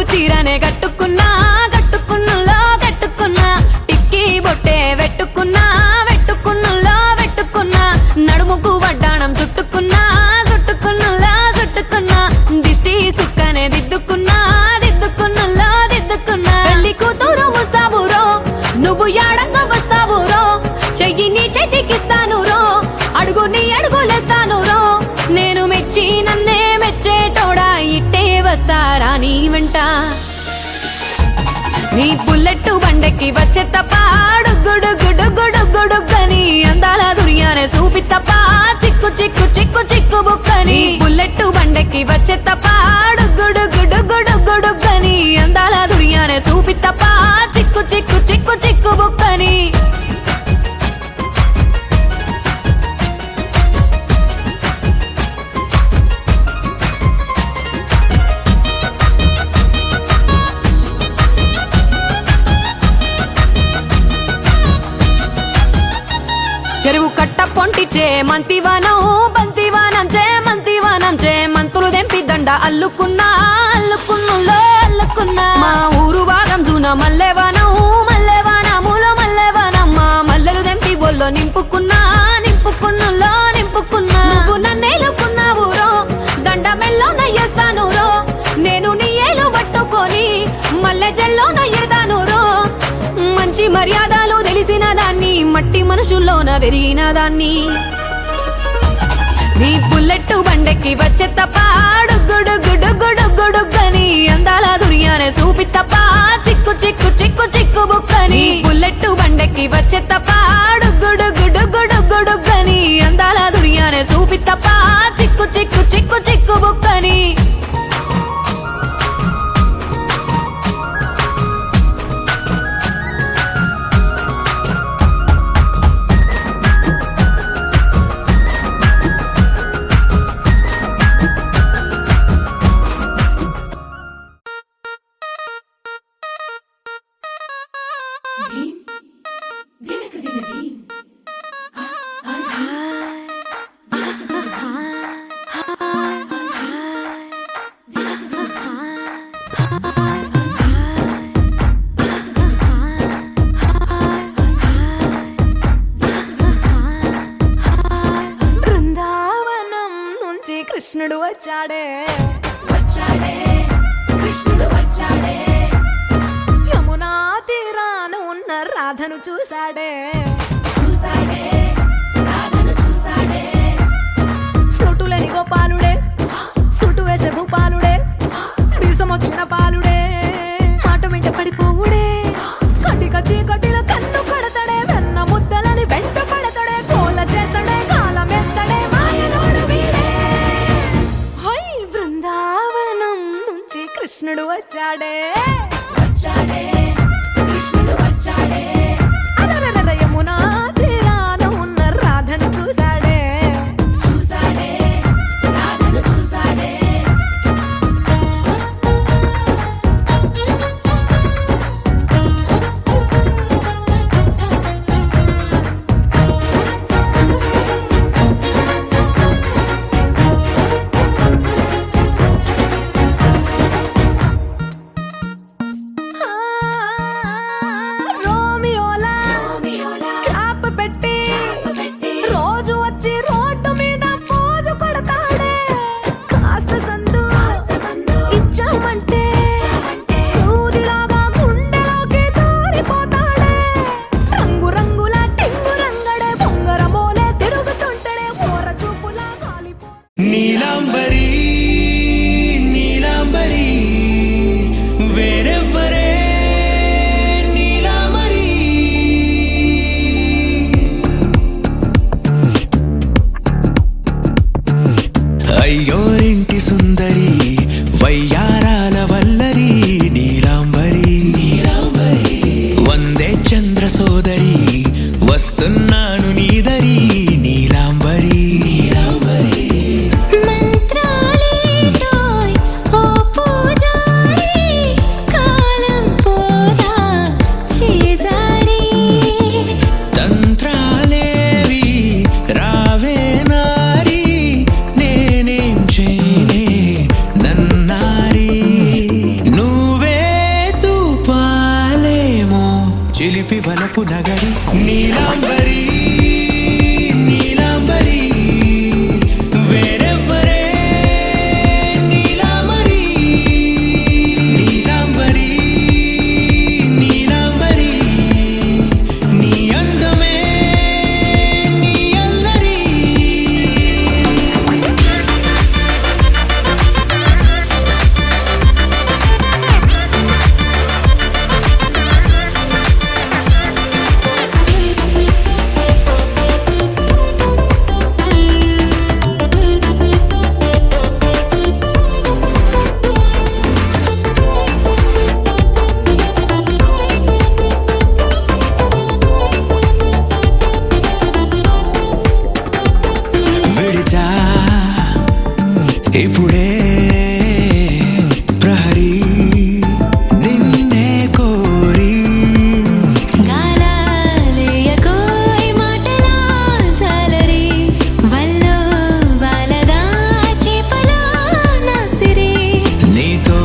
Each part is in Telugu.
చీరనే కట్టుకున్నా కట్టుకున్నులో కట్టుకున్నా టిక్కీ బొట్టే వెట్టుకున్నా వెట్టుకున్నులో వెట్టుకున్నా నడుముకు వడ్డాణం చుట్టుకున్నా చుట్టుకున్నులో చుట్టుకున్నా దిష్టి సుక్కనే దిద్దుకున్నా దిద్దుకున్నులో దిద్దుకున్నా పెళ్లి కూతురు వస్తావురో నువ్వు యాడంగా వస్తావురో చెయ్యి నీ చేతికిస్తాను రో అడుగు నీ అడుగులేస్తాను రో నేను మెచ్చి నన్నే మెచ్చేటోడా ఇట్టే వస్తారా నీ వెంట నీ బుల్లెట్టు బండెక్కి వచ్చే తప్ప గుడుగుడుగుడుగుడుగని అందాల దుర్యానే చూపి తప్ప చిక్కు చిక్కు చిక్కు చిక్కు బుక్కని బుల్లెట్టు బండెక్కి వచ్చే తప్ప గుడుగుడుగుడుగుడుగని అందాల దుర్యానే చూపి తప్ప చిక్కు చిక్కు చిక్కు చిక్కు బుక్కని చెరువు కట్ట పొంటిచే మంతివానం బంతివానం చే మంతివానం చే మంతులు దెంపి దండ అల్లుకున్నా అల్లుకున్నులో అల్లుకున్నా మా ఊరు భాగం జూన మల్లెవానం మల్లెవానములో మల్లెవానం మా మల్లెలు దెంపి బొల్లో నింపుకున్నా నింపుకున్నులో నింపుకున్నా నువ్వు నన్నేలుకున్నావు రో దండ మెల్లో నయ్యేస్తాను రో నేను నీ ఏలు పట్టుకొని మల్లె జల్లో నయ్యేదాను రో మంచి మర్యాదలు తెలిసిన దాన్ని మట్టి మనుషుల్లోన పెరిగిన దాన్ని నీ బుల్లెట్టు బండెక్కి వచ్చే తప్ప గుడుగుడుగుడుగుడుగని అందాల దుర్యానే చూపి తప్ప చిక్కు చిక్కు చిక్కు చిక్కు బుక్కని బుల్లెట్టు బండెక్కి వచ్చే తప్ప గుడుగుడుగుడుగుడుగని అందాల దుర్యానే చూపి తప్ప చిక్కు చిక్కు చిక్కు చిక్కు బుక్కని కృష్ణుడు వచ్చాడే వచ్చాడే కృష్ణుడు వచ్చాడే యమునా తీరాన ఉన్న రాధను చూసాడే చూసాడే రాధను చూసాడే ఫ్రూటులేని గోపాలుడే సుటు వేసే భూపాలుడే బీసం వచ్చిన పాలుడే మాట వెంట పడిపోవుడే కటిక చీకటిలో కన్ను పడతాడే వెన్న ముద్దలని వెంట పడతాడే కోల చేతడే కాలం వేస్తాడే మాయలోడు వీడే కృష్ణుడు వచ్చాడే వచ్చాడే కృష్ణుడు వచ్చాడే అలరల యమునా తీరాన ఉన్న రాధను చూసాడే చూసాడే రాధను చూసాడే అయ్యోరింటి సుందరి వయ్యారాల వల్లరి నీలాంబరి వందే చంద్ర సోదరి వస్తున్నాను నీదరి నీలాంబరి తంత్రాలేవి రావే నారి నేనేం చేయనే నన్నారీ వలపు నగరి నీలాంబరి నీలాంబరి వేరెవ్వరే నీలాంబరి నీలాంబరి నీలాంబరి నీ అందమే నీ అల్లరి విడిచా ఇప్పుడే ప్రహరీ నిన్నే కోరి గాలాలేయకోయ్ మాటలా జాలరి వల్లో వాలదా చేపలా నాసిరి నీతో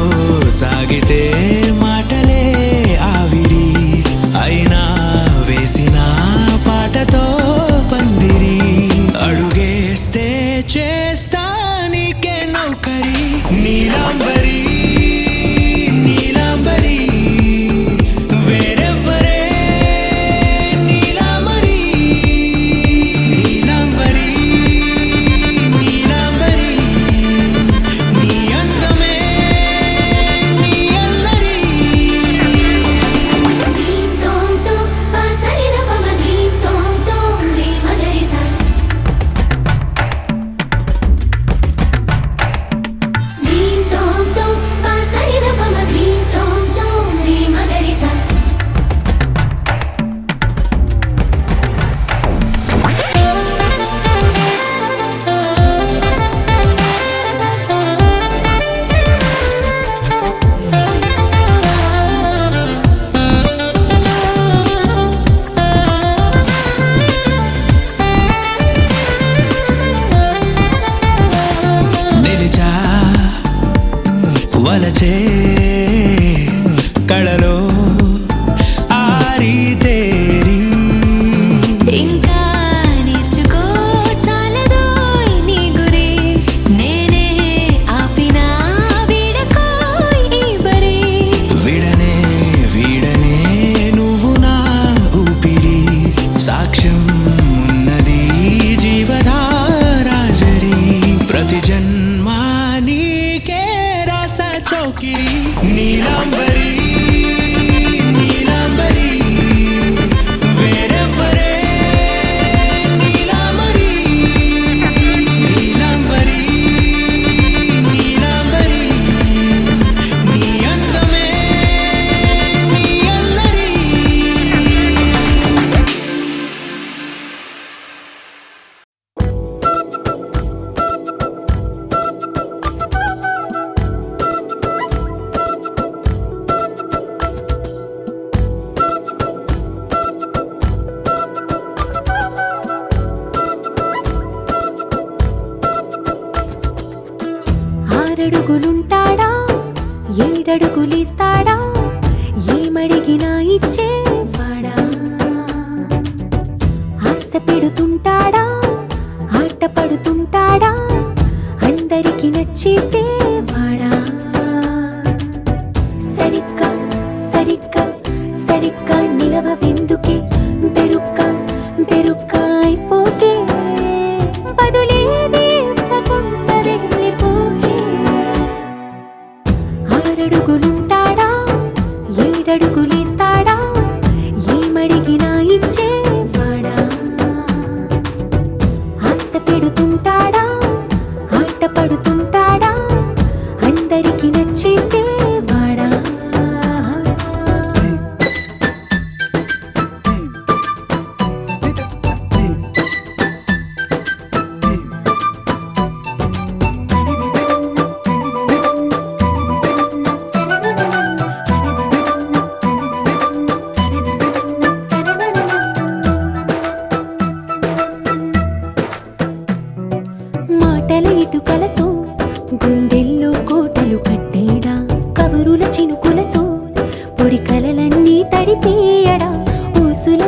సాగితే మాటలే ఆవిరి అయినా వేసిన పాటతో పందిరి అడుగేస్తే చేస్తా నీకే నౌకరి నీలాంబరి నీలాంబరి వేరెవ్వరే నీలాంబరి నీలాంబరి నీలాంబరి నీ అందమే నీ అల్లరి ధీం తోం తోం పసరిద పమ ధీం తోం తోం రే మగరిసా ధీం తోం తోం పసరిద పమ ధీం తోం తోం రే మగరిసా నిలిచా వలచే కళలో ఆరి తేరి ఇంకా నేర్చుకో చాలదోయ్ నీ గురి నేనే ఆపినా వీడకోయ్ ఈ బరి విడనే వీడనే నువ్వు నా ఊపిరి సాక్ష్యం ఉన్నది జీవధారాజరి ప్రతి జన్మా నీకే రాస చౌకిరి నీలాంబరి నీలాంబరి వేరెవ్వరే నీలాంబరి నీలాంబరి నీలాంబరి నీ అందమే నీ అల్లరి ఆరడుగులుంటాడా ఏడడుగులిస్తాడా ఏమడిగినా ఇచ్చేవాడా ఆశ పెడుతుంటాడా ఆట పడుతుంటాడా అందరికి నచ్చేసేవాడా సరిగ్గా సరిగ్గా సరిగ్గా నిలవెందుకే బెరుక్క బెరుక్క అయిపోకే బదులేది ఇవ్వకుండా వెళ్ళిపోకే ఆరడుగులుంటాడా ఏడడుగులేస్తాడా ఏమడిగినా ఇచ్చేవాడా ఆశ పెడుతుంటాడా ఆట పడుతుంటాడా అందరికి నచ్చేసేవాడా మాటల ఇటుకలతో గుండెల్లో కోటలు కట్టేడా కబురుల చినుకులతో పొడి కలలన్నీ తడిపేయడా ఊసుల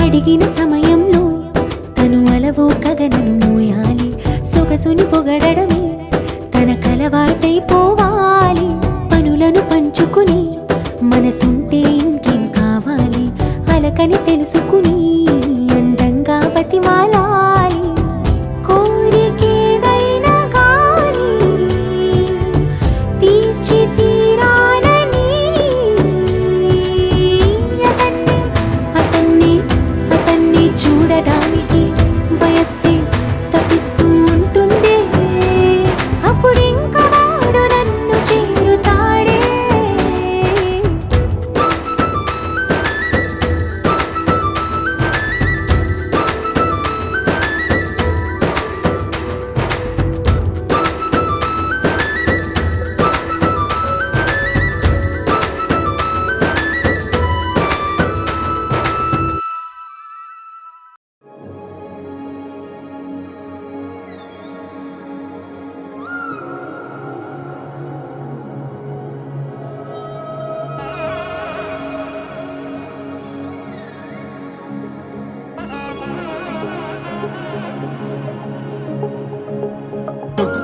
అడిగిన సమయంలో తను అలవో గగనను మోయాలి. సొగసుని పొగడమే తన కలవాటైపోవాలి. పనులను పంచుకుని మనసుంటే ఇంకేం కావాలి. అలకని తెలుసుకుని అందంగా బతిమాలాలి. కోరికేదైనా గాని తీర్చి తీరాలని అతన్ని చూడడానికి వయస్సే తప్పిస్తూ ఉంటుంది. అప్పుడింక వాడు నన్ను చేరుతాడే.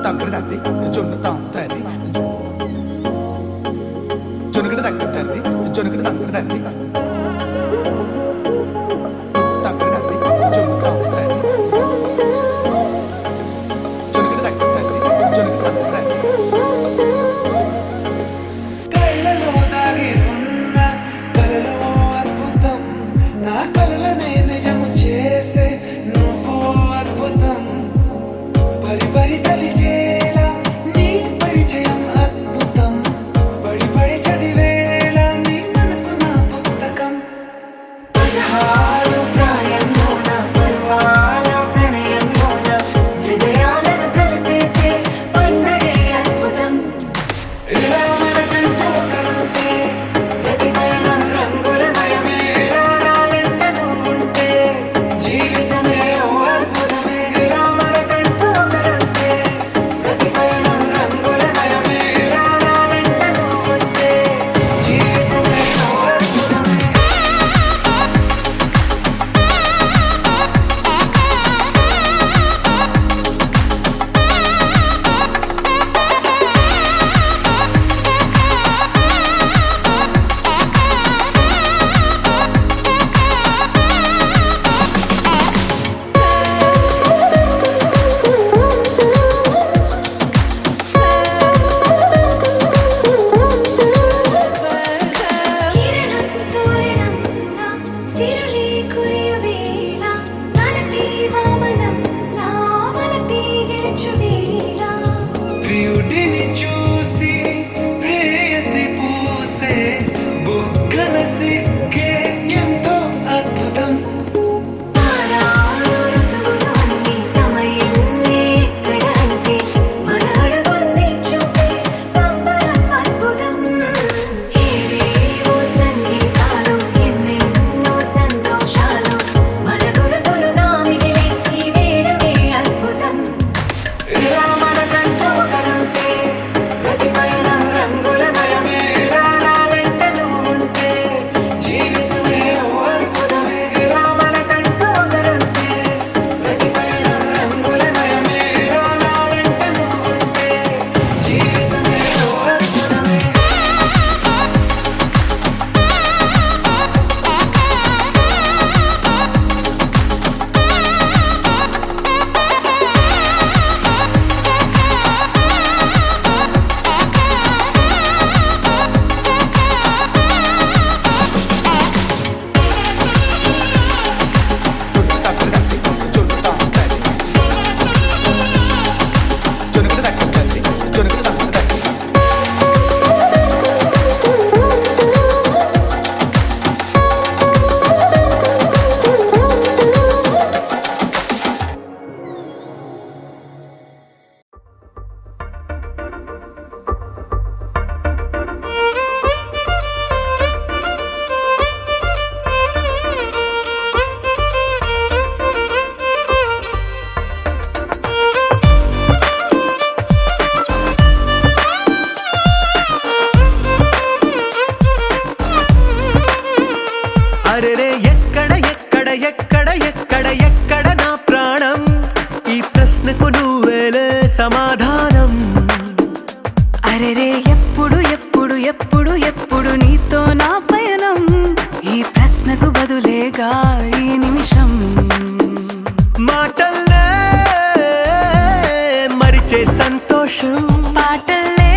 తక్కడ తద్ది జొన్ను తాంతది జొనుకడ తక్కడ తద్ది జొనుకడ తక్కడ తద్ది తక్కడ తద్ది జొన్ను తాంతది జొనుకడ తక్కడ తద్ది జొనుకడ తక్కడ తద్ది కళ్ళలో దాగి ఉన్న కలలో అద్భుతం నా కలలనే నిజము చేసే నువ్వు అద్భుతం పరి పరి తలిచేలా నీ పరిచయం అద్భుతం పడి పడి చదివేలా నీ మనసు నా పుస్తకం 16 ప్రాయంలోన పర్వాల ప్రణయంలోన హృదయాలను కలిపేసే పండగే అద్భుతం ఇలా మనకంటూ ఒకరుంటే ప్రతి పయనం రంగులమయమే ఇలా నా వెంట నువ్వుంటే జీవితమే ఓ అద్భుతమే ఇలా మనకంటూ ఒకరుంటే ప్రతి పయనం రంగులమయమే ఇలా నా వెంట నువ్వుంటే జీవితమే ఓ అద్భుతమే కిరణం తోరణంలా సిరులే కురియవేళ తలపి వామనంలా వలపి గెలుచువేళ ప్రియుడిని చూసి ప్రేయసి పూసే బుగ్గన సిక్కే ఎంతో అద్భుతం తారారు ఋతువులు అన్నీ తమ ఇల్లే ఎక్కడ అంటే మన అడుగుల్ని చూపే సంబరం అద్భుతం ఏవేవో సంగీతాలు ఎన్నెన్నో సంతోషాలు మన గురుతులుగా మిగిలే ఈ వేడుకే అద్భుతం ఇలా మనకంటూ ఒకరుంటే ప్రతి పయనం రంగులమయమే ఇలా నా వెంట నువ్వుంటే జీవితమే ఓ అద్భుతమే ఇలా మనకంటూ ఒకరుంటే ప్రతి పయనం రంగులమయమే ఇలా నా వెంట నువ్వుంటే జీవితమే ఓ అద్భుతమే జొన్ను తక్కడ తద్ది జొన్ను తాంతది జొనుకడ తక్కడ తద్ది జొనుకడ తక్కడ తద్ది అరెరే ఎక్కడ ఎక్కడ ఎక్కడ ఎక్కడ ఎక్కడ నా ప్రాణం ఈ ప్రశ్నకు నువ్వేలే సమాధానం అరెరే ఎప్పుడు ఎప్పుడు ఎప్పుడు ఎప్పుడు నీతో నా పయనం ఈ ప్రశ్నకు బదులేగా ఈ నిమిషం మాటల్లే మరిచే సంతోషం పాటలే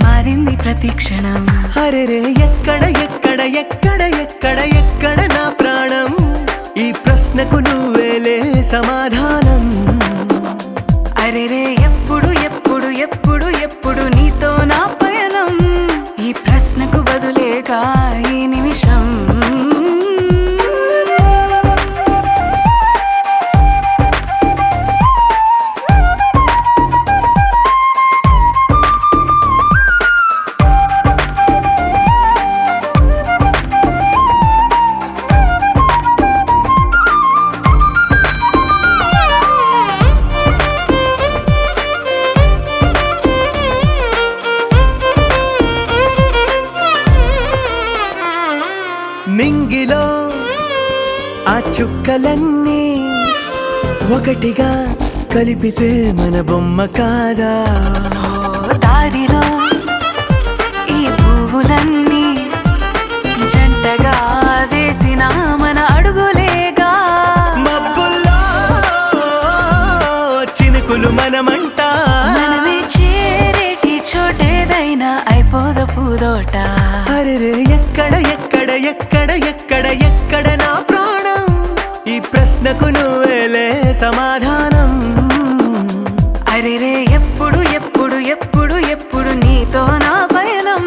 మారింది ప్రతి క్షణం అరెరే ఎక్కడ ఎక్కడ ఎక్కడ ఎక్కడ ఎక్కడ నా ప్రాణం ఈ ప్రశ్నకు నువ్వేలే సమాధానం అరెరే ఎప్పుడు ఎప్పుడు ఎప్పుడు ఎప్పుడు నీతో నా పయనం ఈ ప్రశ్నకు బదులేగా ఈ నిమిషం నింగిలో ఆ చుక్కలన్నీ ఒకటిగా కలిపితే మన బొమ్మ కాదా దారిలో ఈ పువ్వులన్నీ జంటగా వేసిన మన అడుగులేగా మబ్బుల్లో చినుకులు మనమంట మనమే చేరేటి చోటేదైనా అయిపోద పూదోట అరెరే ఎక్కడ ఎక్కడ ఎక్కడ ఎక్కడ ఎక్కడ నా ప్రాణం ఈ ప్రశ్నకు నువ్వేలే సమాధానం అరెరే ఎప్పుడు ఎప్పుడు ఎప్పుడు ఎప్పుడు నీతో నా పయనం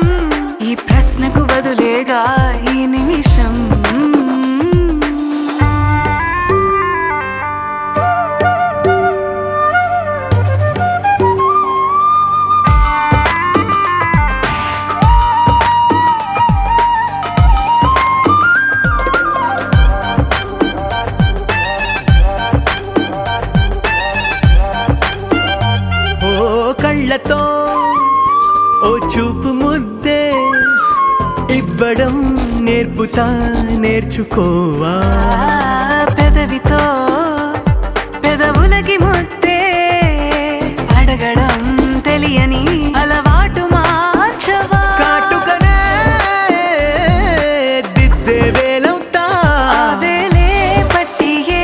ఈ ప్రశ్నకు బదులేగా ఈ నిమిషం ఓ కళ్ళతో ఓ చూపు ముద్దే ఇవ్వడం నేర్పుతా నేర్చుకోవా పెదవితో పెదవులకి ముద్దే అడగడం తెలియని అలవాటు మార్చవా కాటుకనే దిద్దే వేలవుతా వేలే పట్టి ఏ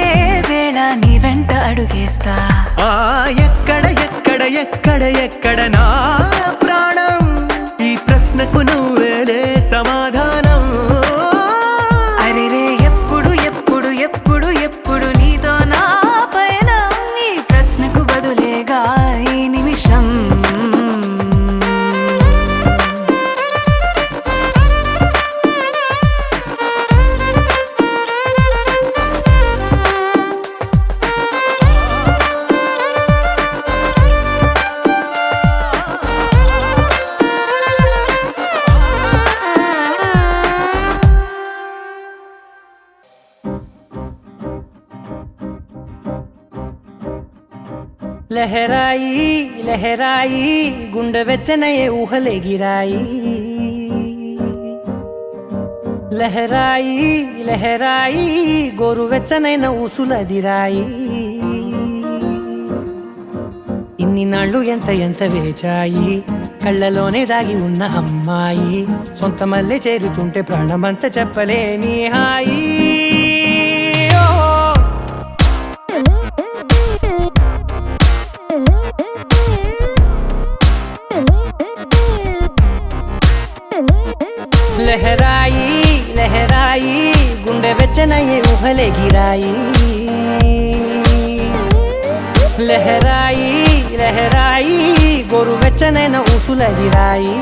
వేళ నీ వెంట అడుగేస్తా ఆ ఎక్కడ ఎక్కడ ఎక్కడ ఎక్కడ నా ప్రాణం ఈ ప్రశ్నకు నువ్వేలే సమాధానం అరెరే ఎప్పుడు ఎప్పుడు ఎప్పుడు ఎప్పుడు నీతో నా పయనం ఈ ప్రశ్నకు బదులేగా ఈ నిమిషం లహరాయి లహరాయి గుండె వెచ్చనయే ఊహలెగిరాయి లహరాయి లహరాయి గోరు వెచ్చనైన ఊసులదిరాయి ఇన్ని నాళ్ళు ఎంత ఎంత వేచాయి కళ్ళలోనే దాగి ఉన్న అమ్మాయి సొంత మల్లె చేరుతుంటే ప్రాణమంత చెప్పలేని హాయి లహరాయి లహరాయి గుండె వెచ్చనయ్యే ఊహలెగిరాయి లహరాయి లహరాయి గోరు వెచ్చనైన ఊసులదిరాయి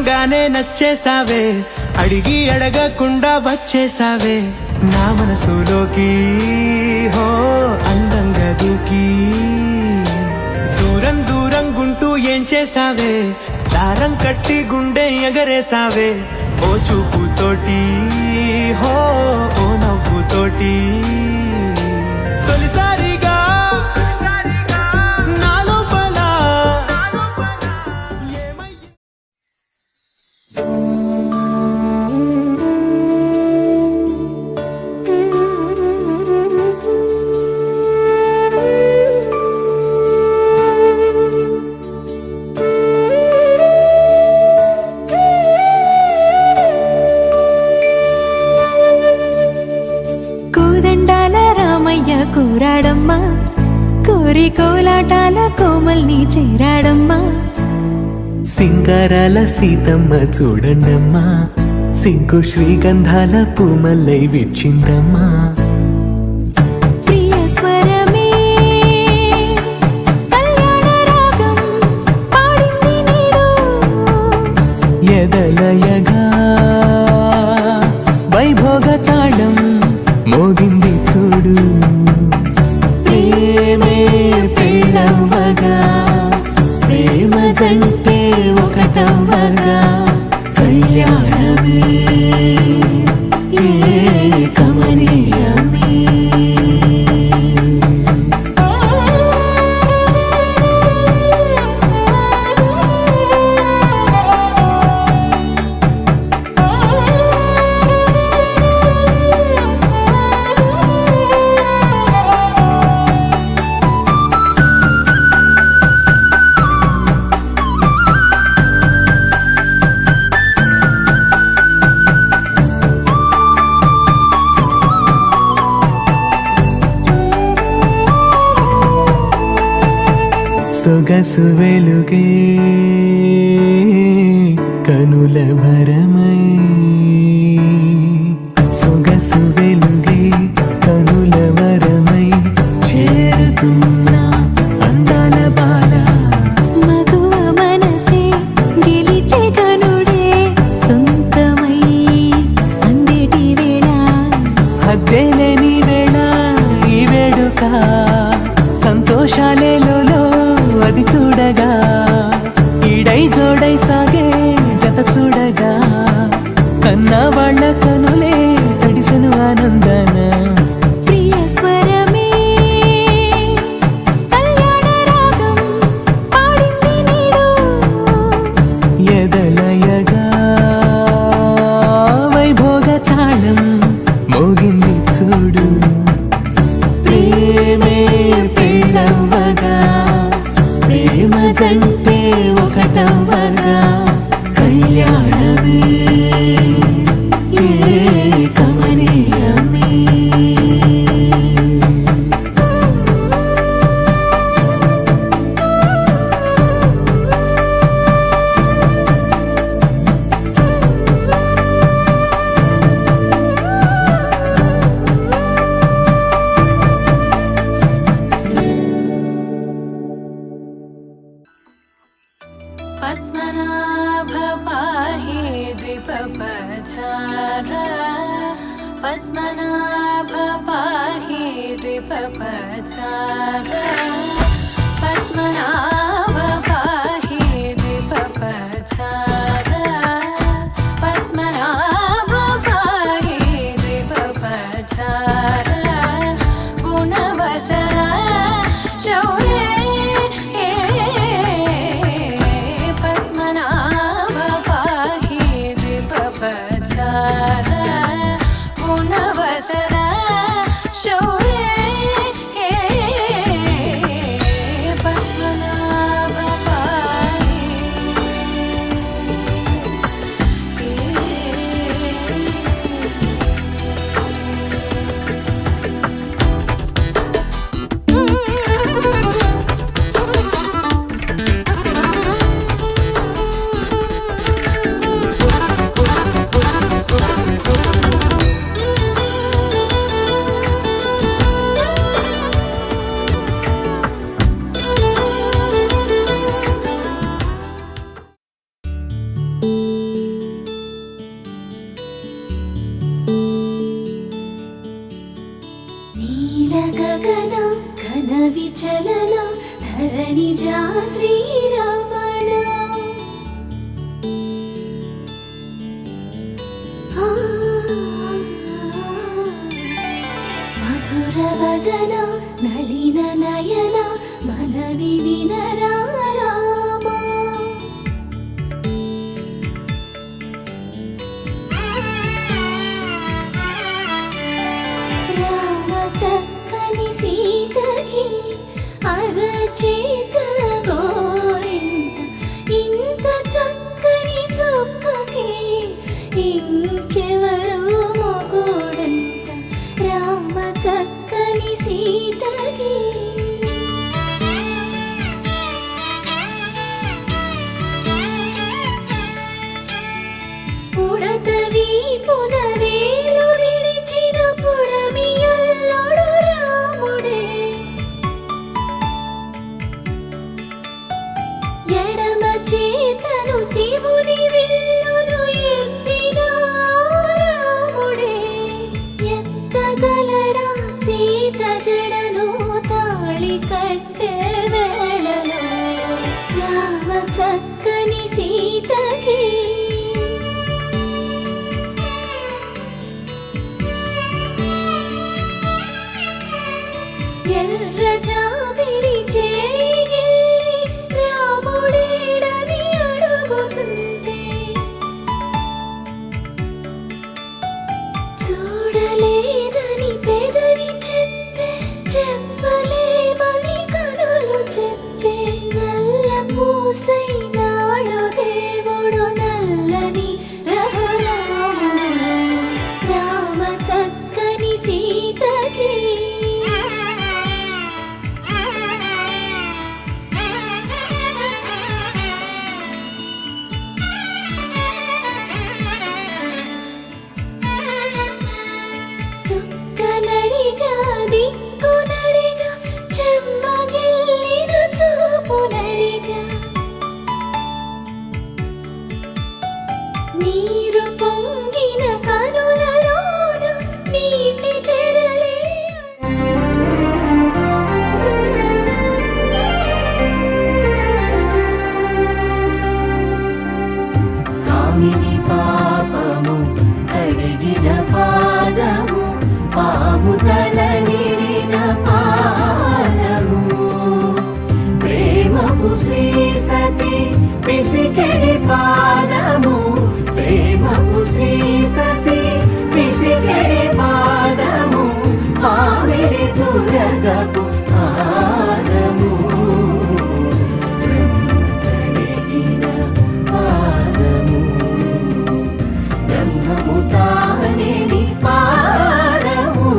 చూడంగానే నచ్చేసావే, అడిగి అడగకుండా వచ్చేసావే నా మనసులోకి, హో అందంగా దూకి. దూరం దూరం గుంటూ ఏం చేసావే, దారం కట్టి గుండె ఎగరేసావే ఓ చూపుతోటి, హో ఓ నవ్వుతోటి. తొలిసారిగా నా లోపల ఏమయ్యింది? కోదండాల రామయ్య కూరాడమ్మా, కోరి కోలాటాల కోమల్ని చేరాడమ్మా. సింగారాల సీతమ్మ చూడండమ్మా, సింకు శ్రీగంధాల పూమల్లై విచ్చిందమ్మా. ప్రియ స్వరమే కళ్యాణ రాగం పాడింది నీడు, ఎదలయగా వైభోగ తాళం మోగింది చూడు. ప్రేమే పెళ్ళవ్వగా, ప్రేమ జంటే ఒకటవ్వగా, కళ్యాణమే కమనీయమే. సొగసు వెలుగే కనుల భరమై, సొగసు వెలుగే కనుల వరమై చేరుతున్నా అందాల బాల. మగువ మనసే గెలిచే కనుడే సొంతమై అందేటి వేళ, హద్దేలేని వేళ ఈ వేడుక, సంతోషాలేలో అది చూడగా, ఈడై జోడై సాగే జత చూడగా, కన్నా వాళ్ళ కనులే తడిసెను ఆనందన. ప్రియ స్వరమే కళ్యాణ రాగం పాడింది నీడు, ఎదలయగా వైభోగ తాళం మోగింది చూడు. ప్రేమే పెళ్ళవ్వగా, ప్రేమ జంటే ఒకటవ్వగా, కళ్యాణమే కమనీయమే. పద్మనాభ పాహి ద్విపపచార, పద్మనాభ పాహి ద్విపపచార, పద్మనాభ పాహి ద్విపపచార, పద్మనాభ పాహి ద్విపపచార, గుణవసర శౌర్య పద్మనాభ పాహి ద్విపపచార, గుణవసర శౌర్య పద్మనాభ పాహి. నీల గగన ఘన విచలన ధరణిజా శ్రీరమణ మధుర వదన నళిన నయన మనవి వినరా రామ రామ చక్కని సీతకి అరచేత గోరింట ఇంత చక్కని చుక్కకి ఇంకెవరు మొగుడంట రామ చక్కని సీతకి పుడతవి పునవేలు విడిచిన పుడమియల్లోడు రాముడే ఎడమ చేతను శివుని విల్లును ఎత్తిన రాముడే ఎత్తగలడా సీత జడను తాళి కట్టే వేళలో రామ చక్కని సీతకి ఎర్ర జాబిలి చేయి రాముడేడని అడుగుతుంటే చూడలేదని పెదవి చెప్పే చెప్పలేమని కనులు చెప్పే నల్ల పూసైనాడు దేవుడు నల్లని రఘురాముడు రామ చక్కని సీతకి చుక్కనడిగా దిక్కునడిగా చెమ్మగిల్లిన చూపునడిగా నీరు పొంగిన కనులలోన నీటి తెరలే కామిని పాపము కడిగిన పాదము పాము తల నిడిన పాదము ప్రేమకు శ్రీ సతి పిసికెడి పాదము ప్రేమకు శ్రీ సతి పిసికెడి పాదము ఆవిడి దురగపు పాదము కడిగిన పాదము బ్రహ్మము తానేని పాదము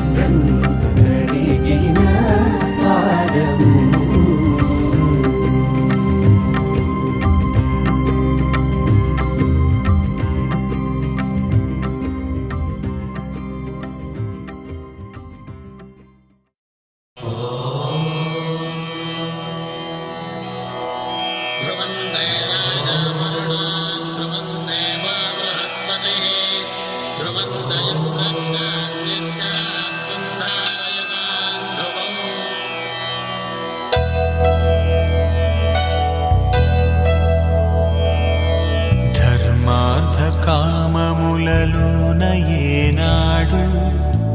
బ్రహ్మ కడిగిన పాదము ధర్మార్థ కామములలోన ఏనాడు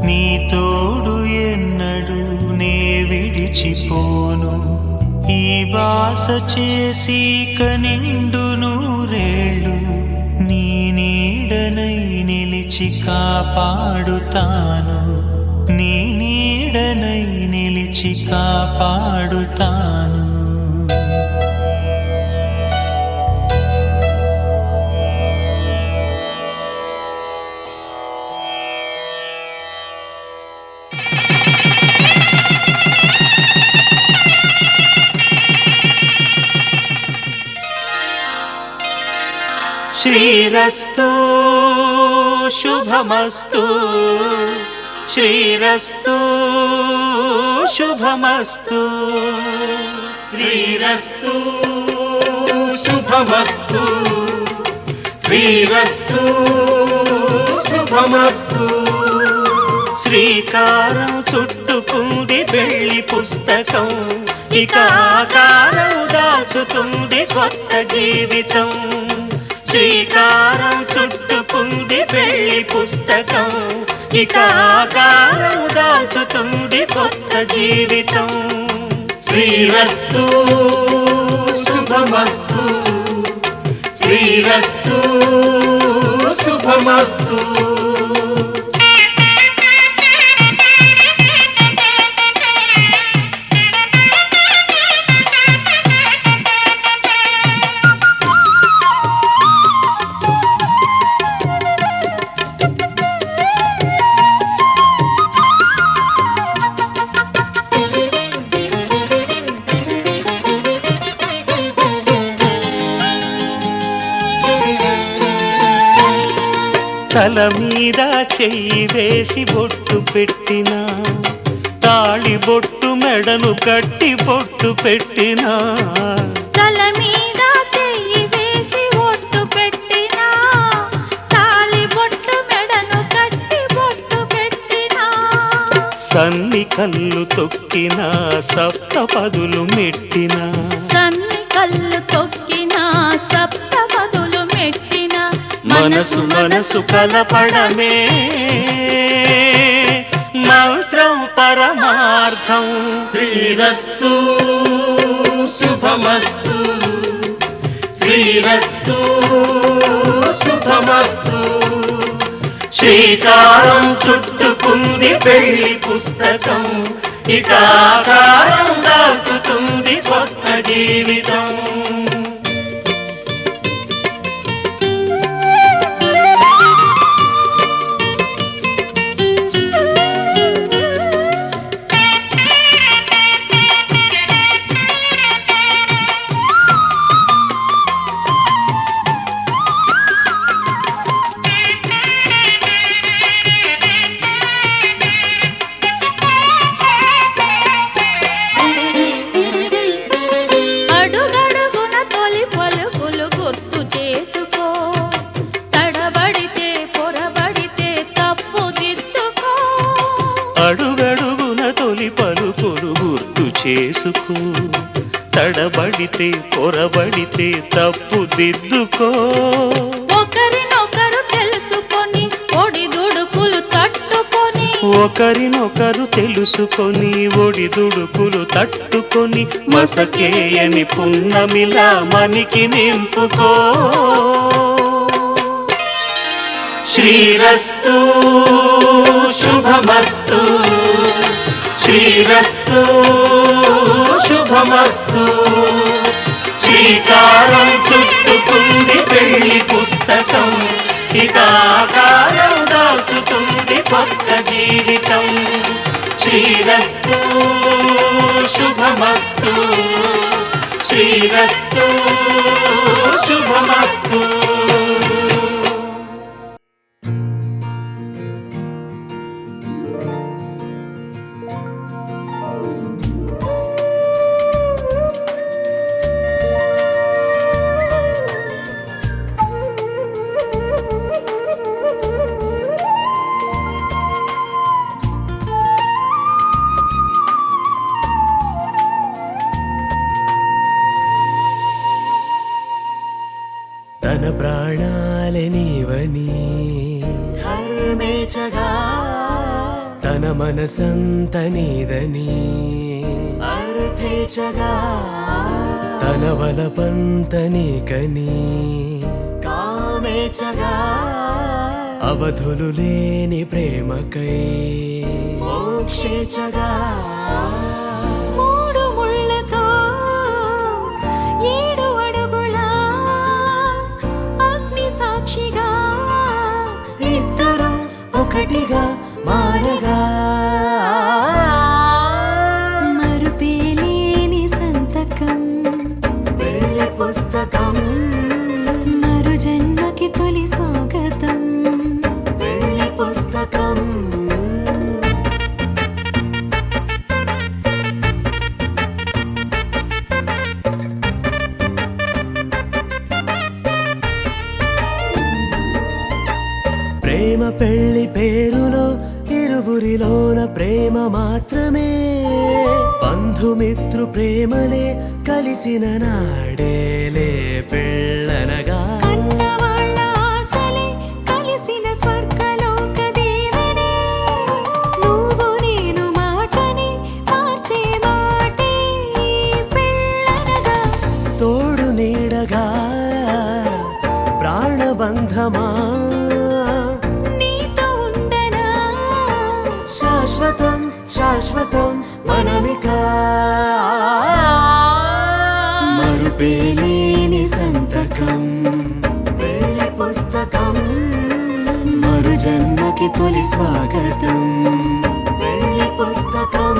నీ తోడు ఎన్నడు నే విడిచిపోను ఈ బాస చేసి కనిండు నూరేళ్ళు నీ నీడనై నిలిచి కాపాడుతాను నీ నీడనై నిలిచి కాపాడుతాను శ్రీరస్తు శుభమస్తు శ్రీరస్తు శుభమస్తు శ్రీరస్తు శుభమస్తు శ్రీరస్తు శుభమస్తు శ్రీకారం చుట్టుకుంది పెళ్లి పుస్తకం, ఇక ఆకారం దాచుతుంది కొత్త జీవితం. శ్రీకారం చుట్టుకుంది పెళ్లి పుస్తకం, ఇక ఆకారం దాచుతుంది కొత్త జీవితం. శ్రీరస్తు శుభమస్తు, శ్రీరస్తు శుభమస్తు. తల మీద చెయ్యి వేసి బొట్టు పెట్టినా, తాళి బొట్టు మెడను కట్టి బొట్టు పెట్టినా, తల మీద చెయ్యి వేసి బొట్టు పెట్టినా, తాళి బొట్టు మెడను కట్టి బొట్టు పెట్టినా, సన్ని కళ్ళు తొక్కినా సప్త పదులు మెట్టినా, సన్ని కళ్ళు తొక్కినా సప్త పదులు మెట్టినా, మనసు మనసు కలపడమే మంత్రం పరమార్థం. శ్రీరస్తు శుభమస్తు, శ్రీరస్తు శుభమస్తు. శ్రీకారం చుట్టుకుంది పెళ్లి పుస్తకం, ఇక ఆకారం దాచుతుంది కొత్త జీవితం. అడుగడుగున తొలి పలుకులు గుర్తు చేసుకో, తడబడితే పొరబడితే తప్పు దిద్దుకో. అడుగడుగున తొలి పలుకులు గుర్తు చేసుకో, తడబడితే పొరబడితే తప్పు దిద్దుకో. ఒకరినొకరు తెలుసుకొని ఒడిదుడుకులు తట్టుకొని, ఒకరినొకరు తెలుసుకొని ఒడిదుడుకులు తట్టుకొని, మసకేయని పున్నమిలా మనికి నింపుకో. శ్రీరస్తు శుభమస్తు, శ్రీరస్తు శుభమస్తు. శ్రీకారం చుట్టుకుంది పెళ్లి పుస్తకం, ఇక ఆకారం దాచుతుంది కొత్త జీవితం. శ్రీరస్తు శుభమస్తు, శ్రీరస్తు శుభమస్తు. తన ప్రాణాలే నీవని ధర్మేచగా తన మనసంత నీదని అర్థేచగా తన వలపంత నీకని కామేచగా అవధులు లేని ప్రేమకై మోక్షేచగా మూడు ముళ్ళతో 7 అడుగుల అగ్ని సాక్షిగా ఇద్దరు ఒకటిగా మారగా మరుపేలేని సంతకం పెళ్లి పుస్తకం మరు జన్మకి తొలి స్వాగతం పెళ్లి పుస్తకం మదిలోన ప్రేమ మాత్రమే బంధుమిత్రు ప్రేమనే కలిసిన నాడేలే పెళ్ళనగా కన్నవాళ్ళ ఆశలే కలిసిన స్వర్గలోక దీవెనే నువ్వు నేను మాటని మార్చే మాటే ఈ పెళ్ళనగా తోడు నీడగా ప్రాణబంధమా నీతో ఉండనా శాశ్వతం శాశ్వతం మనమిక మరుపేలేని సంతకం పెళ్లి పుస్తకం మరు జన్మకి తొలి స్వాగతం పెళ్లి పుస్తకం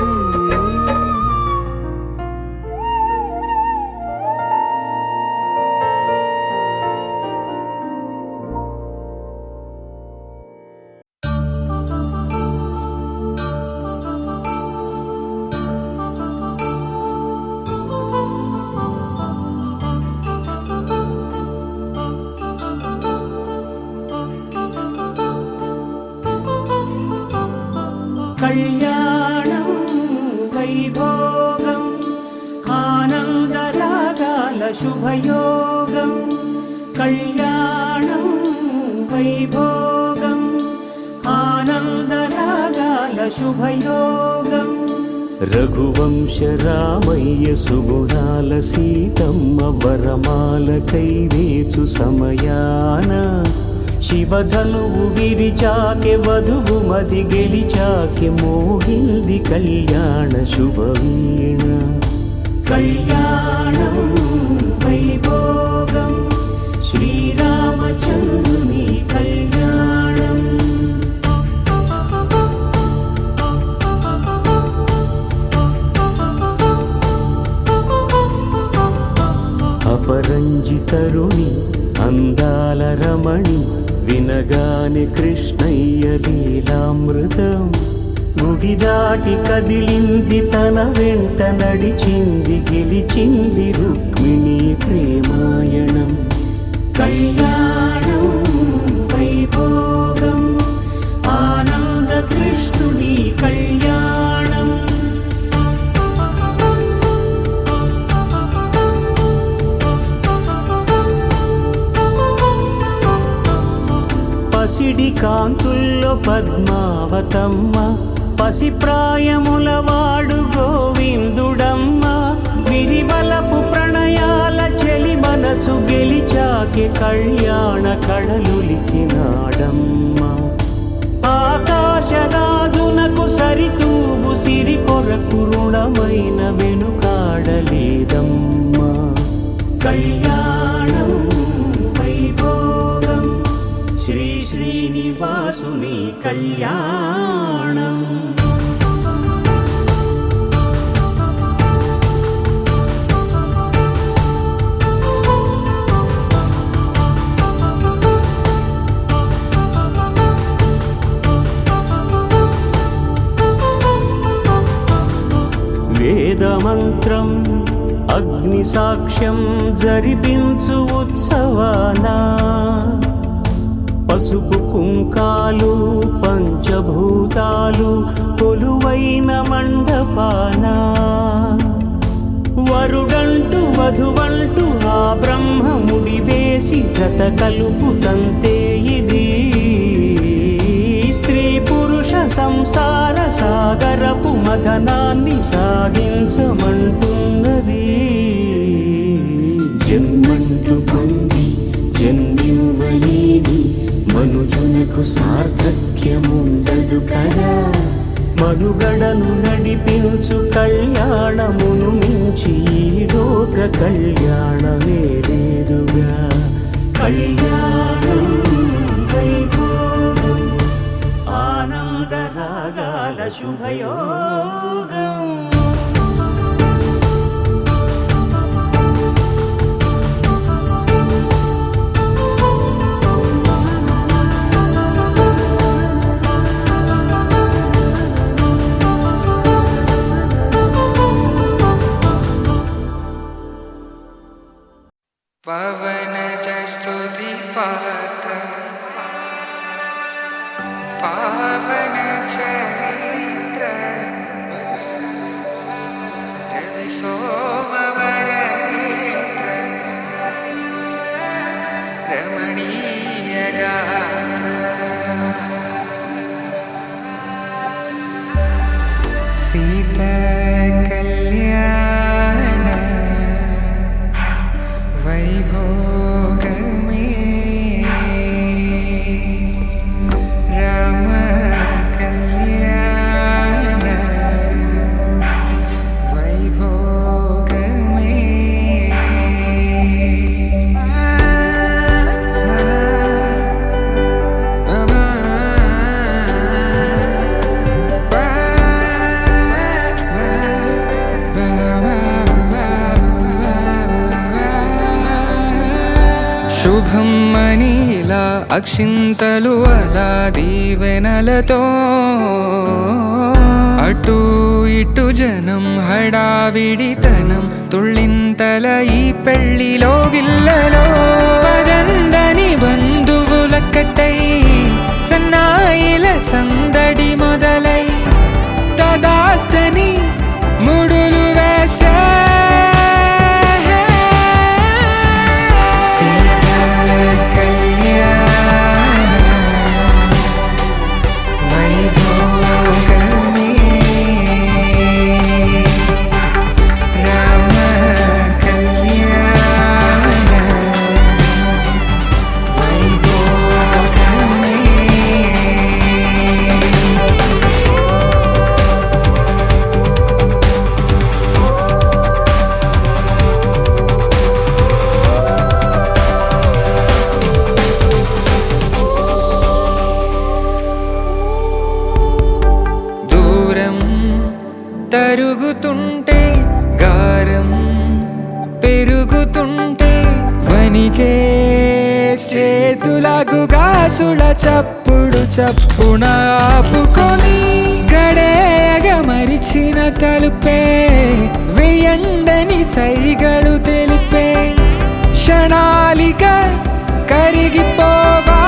కళ్యాణం వైభోగం ఆనందరాగాల శుభయోగం కళ్యాణం వైభోగం ఆనందరాగాల శుభయోగం రఘువంశ రామయ్య సుగుణాల సీతమ్మ వరమాల కైవేచు సమయాన శివధనువు విరిచాకె వధువు మది గెలిచాకె మోగింది కళ్యాణ శుభవీణ కళ్యాణం వైభోగం శ్రీరామచంద్రుని కళ్యాణం అపరంజి తరుణి అందాల రమణి వినగాని కృష్ణయ్య లీలామృతం గుడి దాటి కదిలింది తన వెంట నడిచింది గెలిచింది రుక్మిణి ప్రేమాయణం కళ్యాణం వైభోగం ఆనంద కృష్ణుని కళ్యాణం పసిడి కాంతుల్లో పద్మావతమ్మ పసిప్రాయముల వాడు గోవిందుడమ్మ విరివలపు ప్రణయాల చెలి మనసు గెలిచాకే కళ్యాణ కళలులికినాడమ్మ ఆకాశరాజునకు సరితూగు సిరి కొరకు రుణమైన వెనుకాడలేదమ్మా కళ్యాణం వైభోగం శ్రీ శ్రీనివాసుని కళ్యాణం వేదమంత్రం అగ్ని సాక్ష్యం జరిపించు ఉత్సవానా పసుపు కుంకాలు పంచభూతాలు కొలువైన మండపాన వరుడంటూ వధువంటూ ఆ బ్రహ్మముడి వేసి గత కలుపు తంతే ఇది స్త్రీ పురుష సంసార సాగరపు మథనాన్ని సాగించమంటున్నది జన్మంటూ పొంది జన్మివ్వలేని మనుజునకు సార్థక్యముండదు కదా మనుగడను నడిపించు కళ్యాణమును మించి ఈ లోక కళ్యాణమే లేదుగా కళ్యాణం వైభోగం ఆనందరాగాల శుభయోగం पवन जस्तुति पात्र पावन चरित्र సీత కళ్యాణ వైభోగమే రామ కళ్యాణ వైభోగమే శుభం మనీలా అక్షింతలు అలా దీవెనలతో అటు ఇటు జనం హడావిడితనం తుళ్ళింతల ఈ పెళ్లిలో గిల్లలో పదందని బంధువుల కట్టై సన్నాయిల సందడి మొదలై తదాస్తని ముడులు వేసే తరుగుతుంటే గారం పెరుగుతుంటే వనికే చేతులకు గాసుల చప్పుడు చప్పున ఆపుకొని గడేగ మరిచిన తలుపే వెయ్యండని సైగడు తెలిపే క్షణాలిక కరిగిపోవా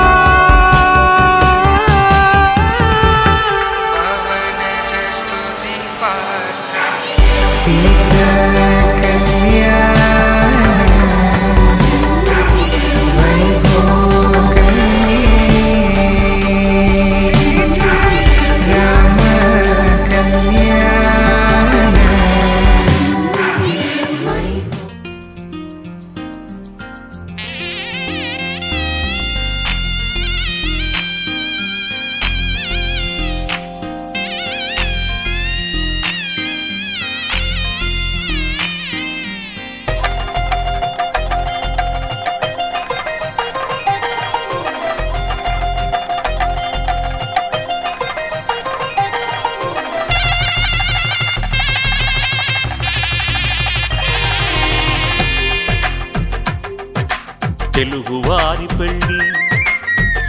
తెలుగువారి పెళ్ళి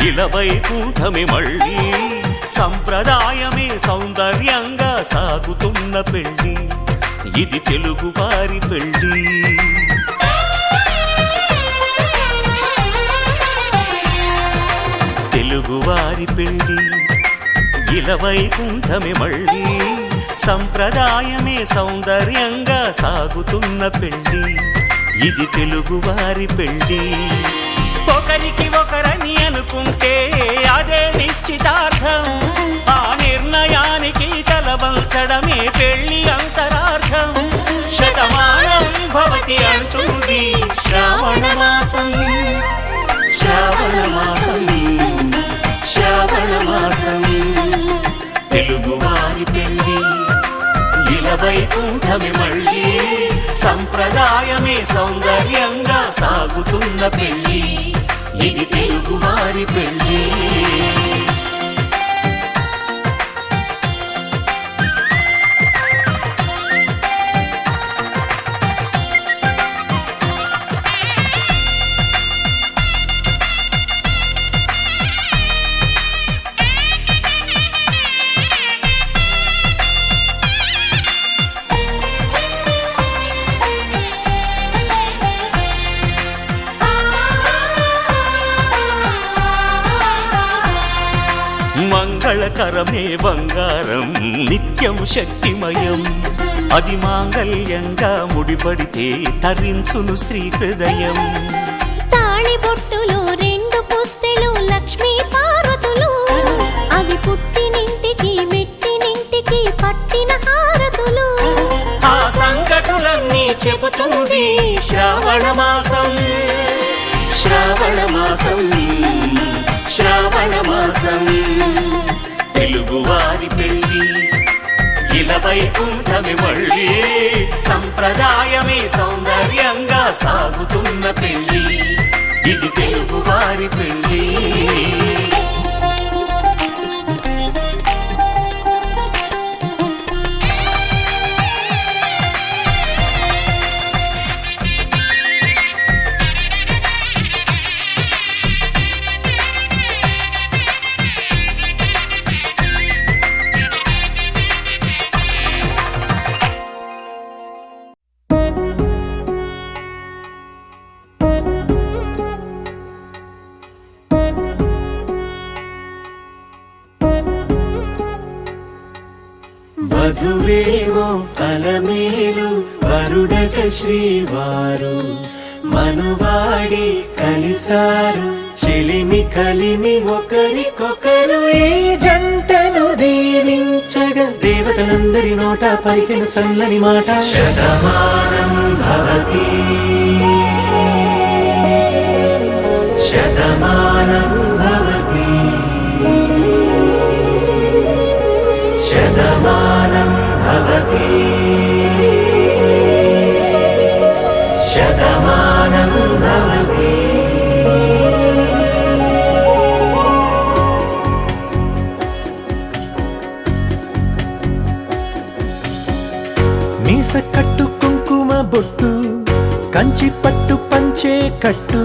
ఇలవైకుంఠమే మళ్ళీ సంప్రదాయమే సౌందర్యంగా సాగుతున్న పెళ్ళి ఇది తెలుగువారి పెళ్ళి తెలుగువారి పెళ్ళి ఇలవైకుంఠమే మళ్ళీ సంప్రదాయమే సౌందర్యంగా సాగుతున్న పెళ్ళి ఇది తెలుగువారి పెళ్ళి ఒకరికి ఒకరని అనుకుంటే అదే నిశ్చితార్థం ఆ నిర్ణయానికి తలవంచడమే పెళ్ళి అంతరార్థం శతమానం భవతి అంటుంది శ్రావణ మాసం శ్రావణ మాసం శ్రావణ మాసం తెలుగువారి పెళ్ళి ఇలవైకుంఠమే మళ్ళీ సంప్రదాయమే సౌందర్యంగా సాగుతున్న పెళ్ళి ఇది తెలుగువారి పెళ్ళి మంగళకరమే బంగారం నిత్యం శక్తిమయం అది మాంగళ్యంగా ముడిపడితే తరించును స్త్రీ హృదయం తాళిబొట్టులో రెండు పుస్తెలు లక్ష్మీ పార్వతులు అవి పుట్టినింటికి మెట్టినింటికి పట్టిన మాసం శ్రావణ మాసం శ్రావణ మాసం తెలుగువారి పెళ్ళి ఇలా వైకుంఠమి మళ్ళీ సంప్రదాయమే సౌందర్యంగా సాగుతున్న పెళ్ళి ఇది తెలుగువారి పెళ్ళి వధువేమో అలమేలు వరుడట శ్రీవారు మనువాడి కలిసారు చెలిమి కలిమి ఒకరికొకరు ఈ జంటను దీవించగా దేవతలందరి నోట పలికిన చల్లని మాట శతమానం భవతి శతమానం భవతి శతమానం భవతి శతమానం భవతి మీస కట్టు కుంకుమ బొట్టు కంచి పట్టు పంచే కట్టు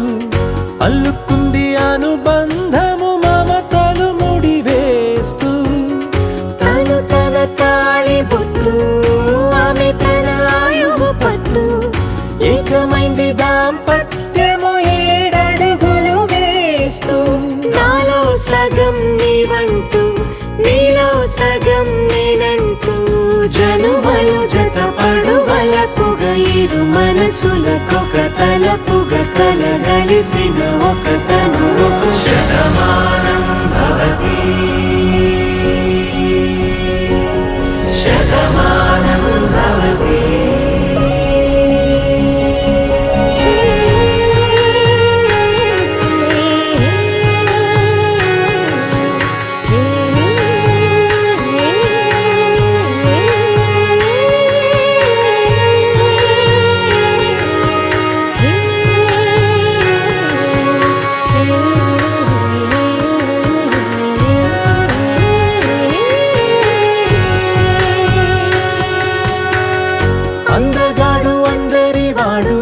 అల్లుకుంది అనుబంధము మమతలు ముడివేస్తూ తను తన తాళి బొట్టు ఆమె తన ఆయువు పట్టు ఏకమైంది దాంపత్యము 7 అడుగులు వేస్తూ నాలో సగం నీవంటూ నీలో సగం నేనంటూ జనుమలు జత పడువలపుగ ఇరు మనసులకొక తలపుగ కలగలిసిన ఒక తను శతమానం భవతి శతమానం భవతి అందగాడు అందరి వాడు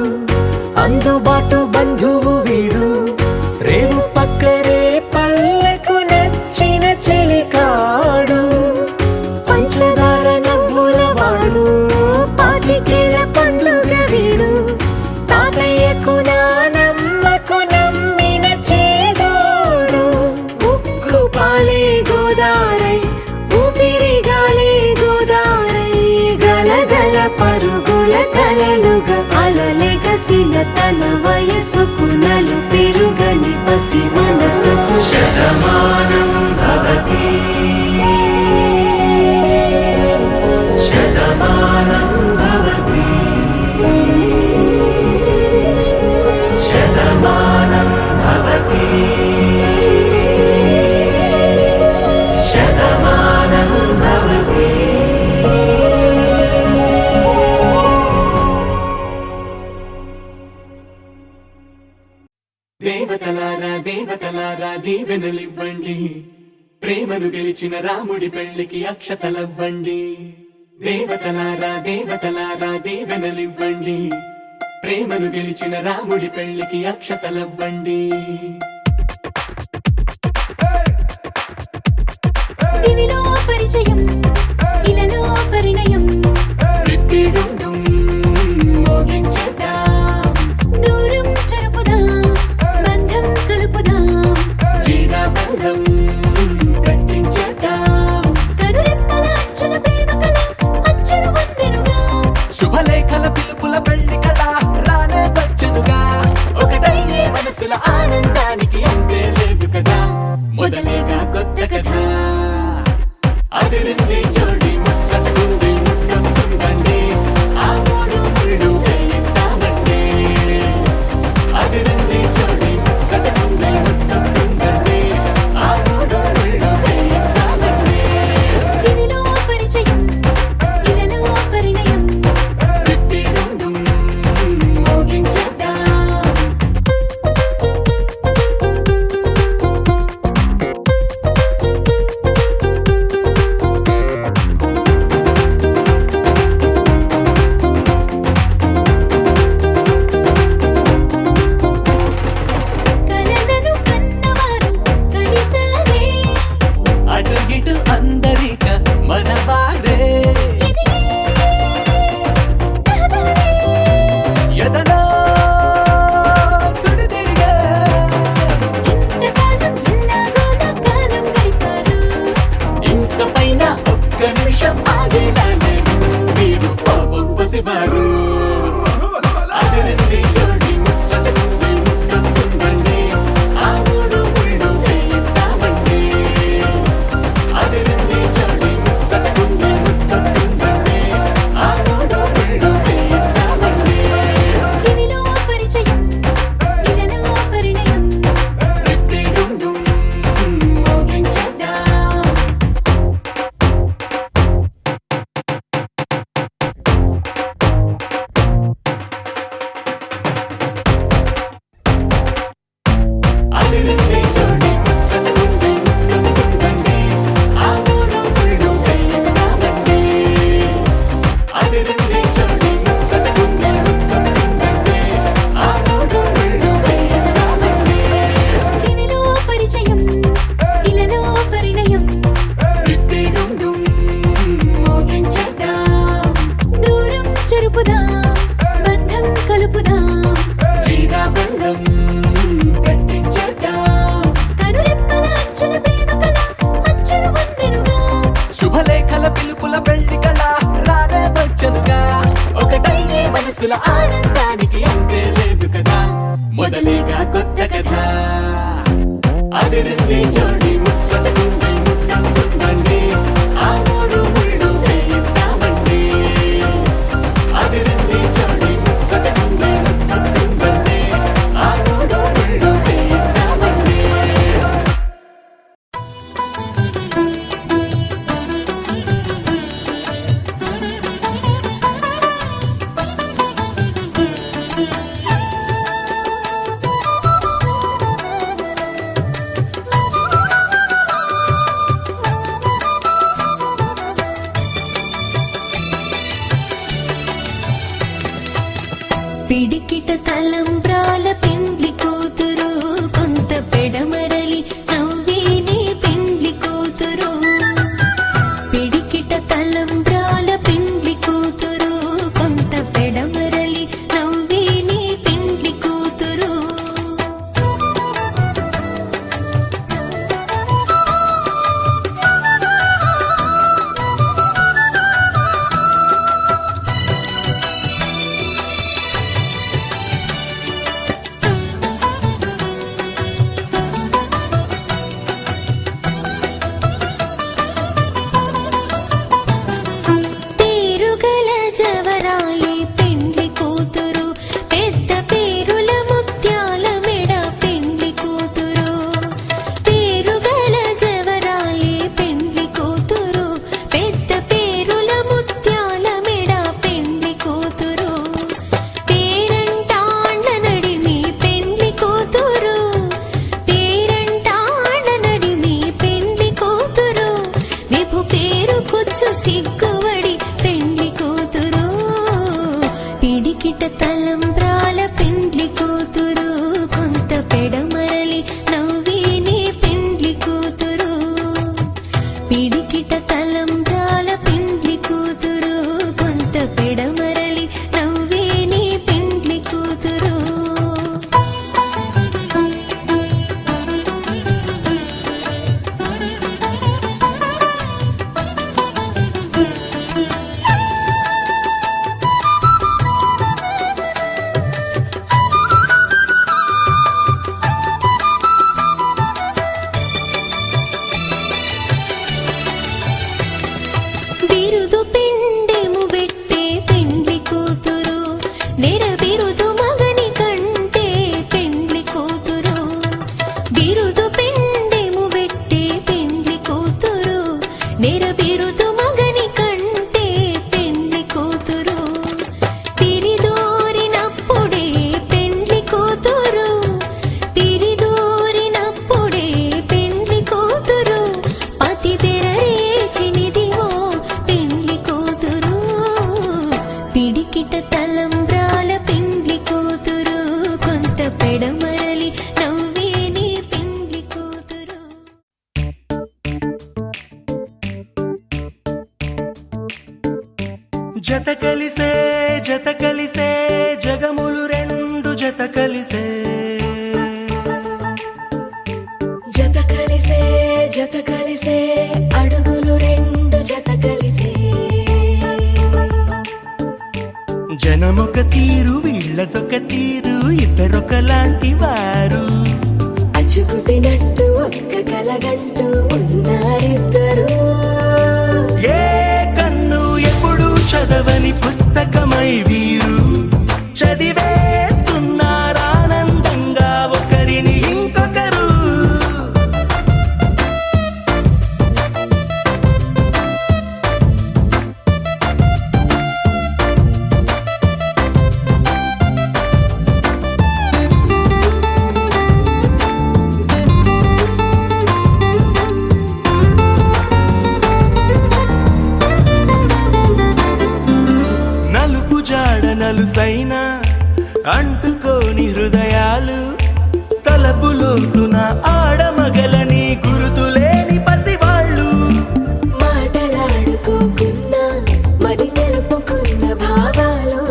అందుబాటు బంధువు వీడు రేవు పక్కరే పల్లెకు నచ్చిన చెలికాడు పంచదార నవ్వుల వాడు పాతికేల పండుగ వీడు తాతయ్యకు నానమ్మకు నమ్మిన చేదోడు ఉక్కు పాలే గోదారై ఊపిరిగాలే గోదారై గలగల పరుగుల కలలుగా అలలెగసిన తన వయసుకు నలు పెరుగని పసి మనసుకు శతమానం భవతి శతమానం భవతి శతమానం భవతి శతమానం భవతి దేవతలారా దేవతలారా దీవెనలివ్వండి ప్రేమను గెలిచిన రాముడి పెళ్లికి అక్షతలవ్వండి దేవతలారా దేవతలారా దీవెనలివ్వండి ప్రేమను గెలిచిన రాముడి పెళ్లికి అక్షతలవ్వండి దివిలో పరిచయం ఇలలో పరిణయం రిట్టిడుండుం మోగించేద్దాం దూరం చెరుపుదాం బంధం కలుపుదాం జీరాబంధం కట్టించేద్దాం కనురెప్పల అచ్చుల ప్రేమ కళ అచ్చులు వందెనుగా శుభలేఖల పిలుపుల పెళ్లి కళ రానే వచ్చెనుగా ఒకటయ్యే మనసుల ఆనందానికి అంతే లేదు కదా మొదలేగా కొత్త కథ అదిరింది జోడి ముచ్చటగుంది ముద్దొస్తుందండి ఆ మూడు ముళ్ళు వేయిద్దామండి ఒక్క నిమిషం ఆగేలా లేడు వీడు పాపం పసివారు అదిరింది జోడి ముచ్చటకుంది ముద్దొస్తుందండి ఆ మూడు ముళ్ళు వేయిద్దామండి అదిరింది జోడి ముచ్చటకుంది ముద్దొస్తుందండి ఆ మూడు ముళ్ళు వేయిద్దామండి దివిలో పరిచయం ఇలలో పరిణయం రెడ్డి డుండు మోగించేద్దాం అదిరింది జోడి ముచ్చటకుంది ముద్దొస్తుందండి ఆ మూడు ముళ్ళు వేయిద్దామండి అదిరింది జోడి ముచ్చటకుంది ముద్దొస్తుందండి ఆ మూడు ముళ్ళు వేయిద్దామండి దివిలో పరిచయం ఇలలో పరిణయం రెడ్డి డుండు మోగించేద్దాం దూరం చెరుపుదాం బంధం కలుపుదాం జీరా బెల్లం పెట్టించేద్దాం కనురెప్పల అంచుల ప్రేమ కళ అచ్చరు వందెనుగా శుభలేఖల పిలుపుల పెళ్లి కళ రానే వచ్చనుగా ఒకటయ్యే మనసుల ఆనందానికి అంతే లేదు కదా మొదలేగా కొత్త కథ అదిరింది జోడి ముచ్చటకుంది ముద్దొస్తుందండి ఆ మూడు ముళ్ళు వేయిద్దామండి అదిరింది జోడి ముచ్చటకుంది ముద్దొస్తుందండి ఆ మూడు ముళ్ళు వేయిద్దామండి పిడికిట తలంబ్రాల పెండ్లి కూతురు కొంత పెడమరలి నవ్వేనే పెండ్లి కూతురు పిడికిట తలంబ్రాల పెండ్లి కూతురు కొంత పెడమరలి నవ్వేనే పెండ్లి కూతురు పేరుగల జవరాలి పెండ్లి కూతురు పెద్ద పేరుల ముత్యాల మెడ పెండ్లి కూతురు పేరుగల జవరాలి పెండ్లి కూతురు పెద్ద పేరుల ముత్యాల మెడ పెండ్లి కూతురు పేరంటాండ నడిమి పెండ్లి కూతురు పేరంటాండ నడిమి పెండ్లి కూతురు విభు పేరు కుచ్చు సిగ్గువడి పెండ్లి కూతురు పిడికిట తలంబ్రాల పెండ్లి కూతురు కొంత పెడమరలి నవ్వేనే పెండ్లి కూతురు పిడికిట తలంబ్రాల పెండ్లి కూతురు కొంత పెడమరలి నవ్వేనే పెండ్లి కూతురు బిరుదు పిండెము పెట్టే పెండ్లి కూతురు నెర బిరుదు మగని కంటే పెండ్లి కూతురు బిరుదు పిండెము పెట్టే పెండ్లి కూతురు నెర బిరుదు మగని కంటే పెండ్లి కూతురు తిరిదోరినప్పుడే పెండ్లి కూతురు తిరిదోరినప్పుడే పెండ్లి కూతురు పతి బెరరేచినిదివో పెండ్లి కూతురు పిడికిట తలంబ్రాల పెండ్లి కూతురు కొంత పెడమరలి నవ్వేనే పెండ్లి కూతురు జత కలిసే జగములు రెండు జత కలిసే జత కలిసే అడుగులు రెండు జత కలిసే జనమొక తీరు వీళ్ళదొక తీరు ఇద్దరొకలాంటి వారు అచ్చుకుతినట్టు ఒక్క కలగంటూ ఉన్నారిద్దరు ఏ కన్ను ఎప్పుడు చదవని పుస్తకమై వీరు చదివేస్తున్నారానందంగా ఒకరిని ఇంకొకరు నలుపు జాడ నలుసైన అంటుకోని హృదయాలు తలపులోతున ఆడమగలని గురుతులేని పసివాళ్ళు మాటలాడుకోకున్నా మరి తెలుపుకున్న భావాలు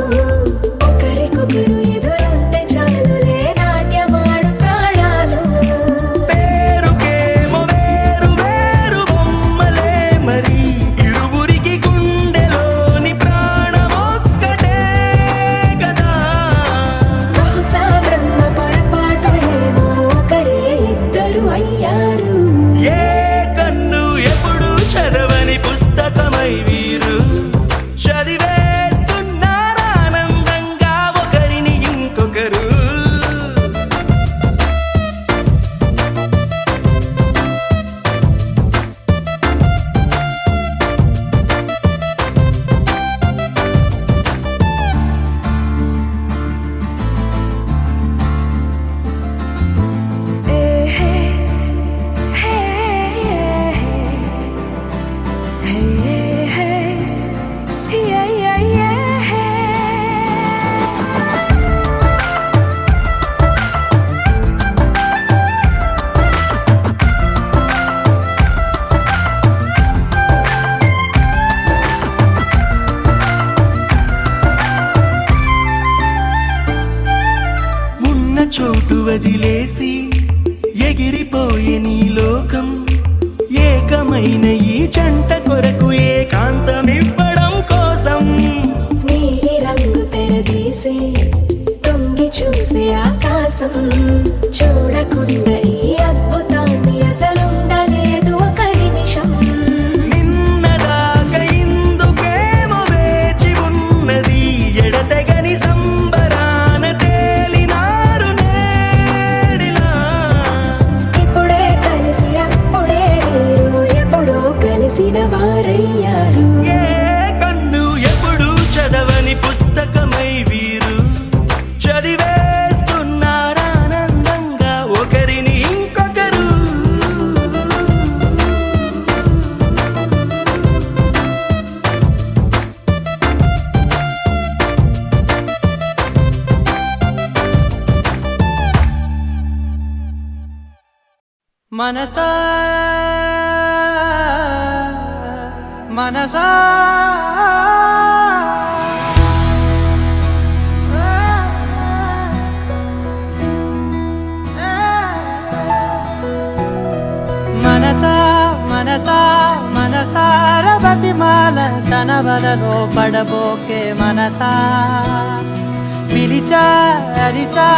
ఒకరికొకరు ఎదురుంటే చాలులే నాట్యమాడు ప్రాణాలు పేరుకేమో వేరు వేరు బొమ్మలే మరి ఇరువురికి గుండెలోని ప్రాణమొక్కటే కదా బహుశా బ్రహ్మ పొరపాటు ఏమో ఒకరే ఇద్దరు అయ్యారు ఏ కన్ను ఎప్పుడు చదవని పుస్తకమై వీరు చదివేస్తున్నారానందంగా ఒకరిని ఇంకొకరు ఉన్న చోటు వదిలేసి ఎగిరిపోయే నీ లోకం ఏకమైన ఈ జంట కొరకు ఏకాంతమివ్వడం కోసం నీలి రంగు తెరదీసి తొంగి చూసే ఆకాశం చూడకుండా ఈ అద్భుతాన్ని అసలుండలేదు ఒక నిమిషం నిన్నదాకా ఇందుకేమో వేచి ఉన్నది ఎడతెగని సంబరాన తేలినారు నేడిలా ఇప్పుడే కలిసి అప్పుడే వీరు ఎప్పుడో కలిసిన వారయ్యారు ఏ కన్ను ఎప్పుడు చదవని పుస్తకమై వీరు చదివేస్తున్నారానందంగా ఒకరిని ఇంకొకరు మనసా మనసా మనసా మనసా మనసార బతిమాల తన వలలో పడబోకే మనసా పిలిచా అరిచా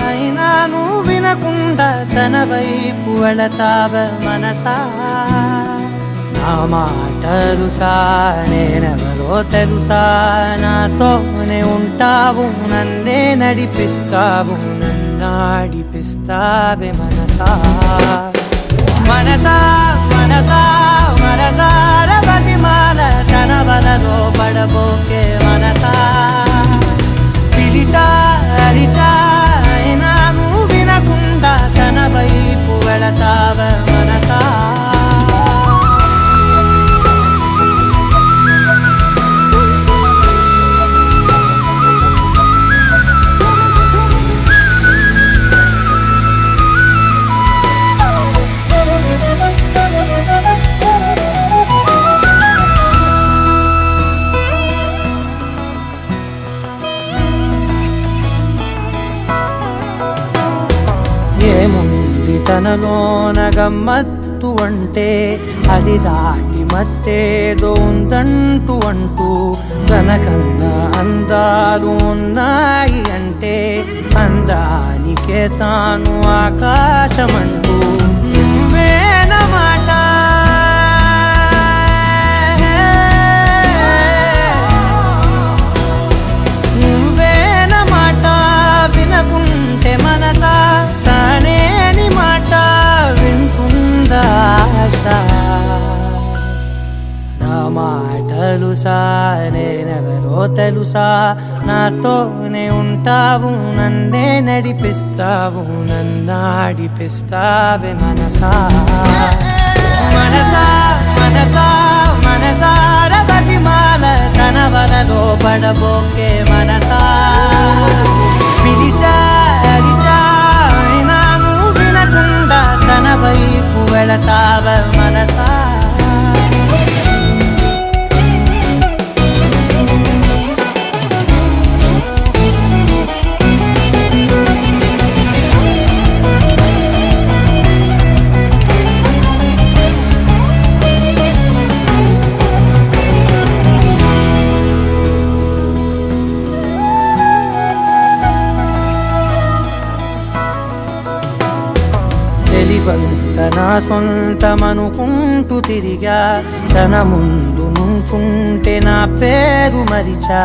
అయినా నువ్వు వినకుండా తన వైపు వెళతావ మనసా నా మాటలుసా నేనెవరో తెలుసా నాతోనే ఉంటావు నన్నే నడిపిస్తావు నన్నాడిపిస్తావే మనసా మనసా మనసా మనసార బతిమాల తన వలలో పడబోకే మనసా పిలిచా అరిచా అయినా నువ్వు వినకుండా తన వైపు వెళతావ మనసా ఏముంది తనలోన గమ్మత్తు అంటే అది దాటి మత్తేదో ఉందంట అంటూ తనకన్నా అందాలు ఉన్నాయి అంటే అందానికే తాను ఆకాశమంటూ నువ్వేనమాట నువ్వేనమాట వినకుంటే మనసా తానేని మాట వింటుందా ఆశ నా మాటలు నేనెవరో తెలుసా నాతోనే ఉంటావు నన్నే నడిపిస్తావు నన్నాడిపిస్తావే మనసా మనసా మనసా మనసార బతిమాల తన వలలో పడబోకే మనసా పిలిచా అరిచా అయినా నువ్వు వినకుండా తన వైపు వెళతావ మనసా తన సొంతమనుకుంటూ తిరిగా తన ముందు నుంచుంటే నా పేరు మరిచా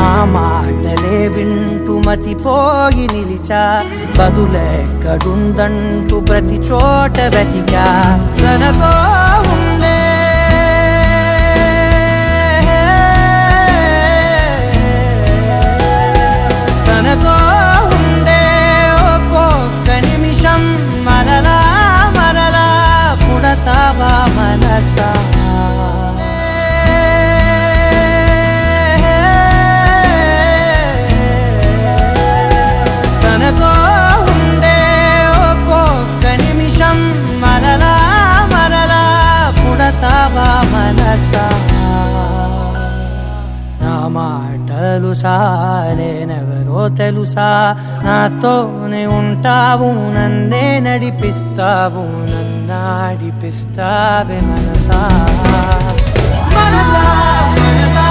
ఆ మాటలే వింటూ మతిపోయి నిలిచా బదులెక్కడుందంటూ ప్రతి చోట వెతికా తనతో ఉండే తనతో ఉండే ఒక్కొక్క నిమిషం మరలా పుడతావా మనసా తనతో ఉండే ఒక్కొక్క నిమిషం మరలా మరలా పుడతావా మనసా నా మాటలు నేనెవరో తెలుసా నాతోనే ఉంటావు నన్నే నడిపిస్తావు నన్నాడిపిస్తావే మనసా మనసా మనసా